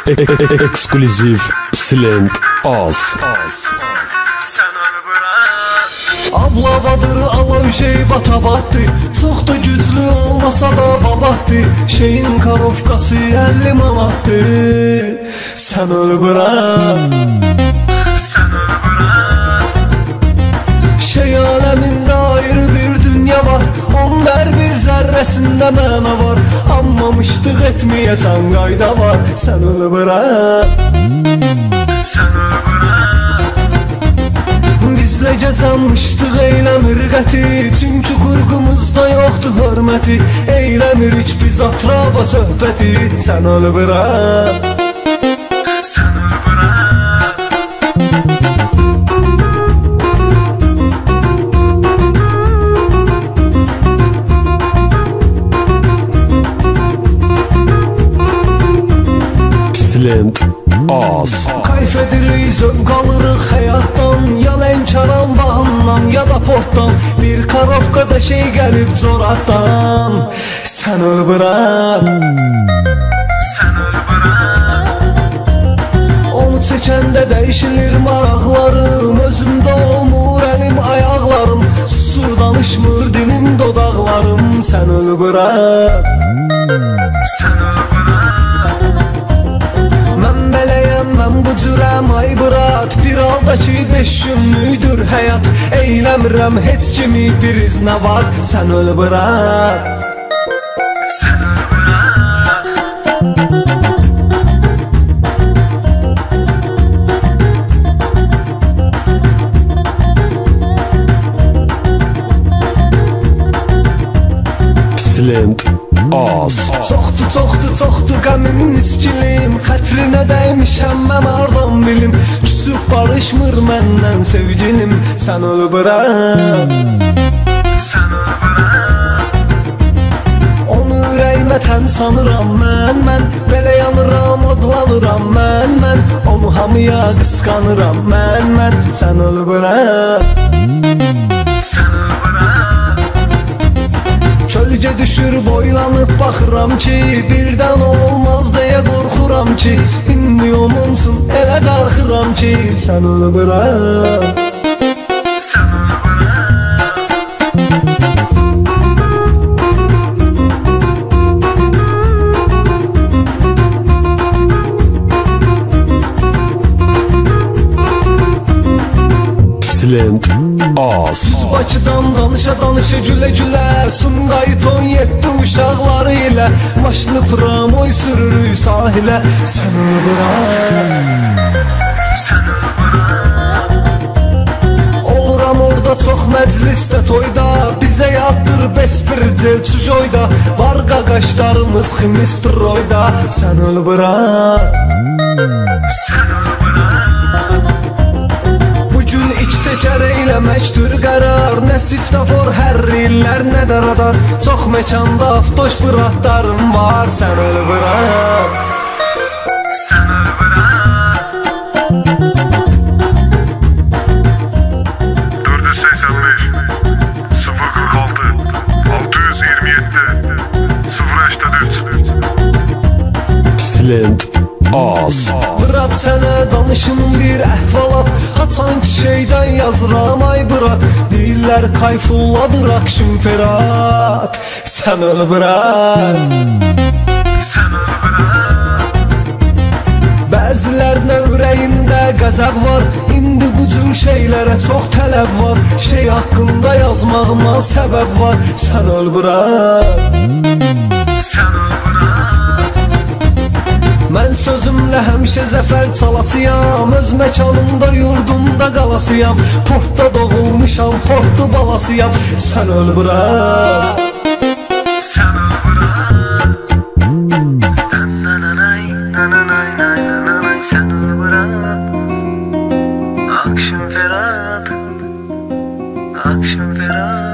Ekskluziv Silent Az. Sen onu bırak. Ablavadır ala şey bata battı. Çok da güçlü olmasa da babattı. Şeyin karovkası 50 manattı. Sen onu bırak. Sen onu bırak. Şey aleminde ayrı bir dünya var. Onun her bir zerresinde mana var. Anmamıştık etmeyesen qayda var. Sen onu bırak. Sen onu bırak. Bizle sanmıştık eylemir qəti. Çünkü kurgumuzda yoktu hürmeti. Eylemir hiç biz atraba söhbeti. Sen onu bırak. Sen onu bırak. Silent Az. Kayf edirik, zövq alırıq həyatdan. Ya Lənkəran bağından, ya da portdan. Bir karovkada şey gəlib coratdan. Sen öl bırak. Sen öl bırak. Onu çəkəndə dəyişilir maraqlarım. Özümdə olmur əlim ayaqlarım. Susur danışmır dilim dodaqlarım. Sen öl bırak. Sen öl bırak. Mən beləyəm, mən bu cürəm ay bırat. Bir aldakı 5 günlüdür həyat. Eyləmirəm heç kimi bir iznavad. Sen öl bırak. Sen öl bırak. Silent Az. Çoxdu qəmim miskilim. Xətrinə dəymişəm mən hardan bilim. Küsüb barışmır məndən sevgilim. Sen öl bırak. Sen öl bırak. Onu ürəyimə tən sanıram mən. Belə yanıram, odlanıram mən. Onu hamıya qısqanıram mən. Sen öl bırak. Sen öl bırak. Kölge düşür boylanıp baxıram ki. Birdən olmaz deyə qorxuram ki. İndi omunsun elə darxıram ki. Sen öl bırak. Sen öl bırak. Silent Az. Bakıdan danışa gülə gülə. Sumqayıt 17 uşaqları ilə. Maşını pramoy sürürük sahilə. Sen öl bırak. Sen öl bırak. Oluram orada çox məclisdə toyda. Bizə yaddır bespircel çujoyda. Var qaqaşlarımız ximisteroyda. Sen öl bırak. Sen öl bırak. Bugün içtəkər eyləməkdir qərar. Nə siftafor hər illər nə də radar. Çox məkanda avtoş bıratlarım var. Sen öl bırak. Sen öl bırak. 485 046 627 083. Silent Az. Bırat sənə danışım bir əhvalat. Haçan ki şeydən yazıram ay bırat. Deyirlər kayfulladır akşın ferat. Sen öl bırak. Sen öl bırak. Bəzilərlə ürəyimdə qəzəb var. İndi bu cür şeylərə çox tələb var. Şey haqqında yazmağıma səbəb var. Sen öl bırak. Sen öl bırak. Mən sözümlə həmişə zəfər çalasıyam. Öz məkanımda yurdumda qalasıyam. Portda doğulmuşam, portdu balasıyam. Sen öl bırak. Sen öl bırak. Nananay, nananay, nananay. Sen öl bırak. Akşam Ferhat, akşam Ferhat.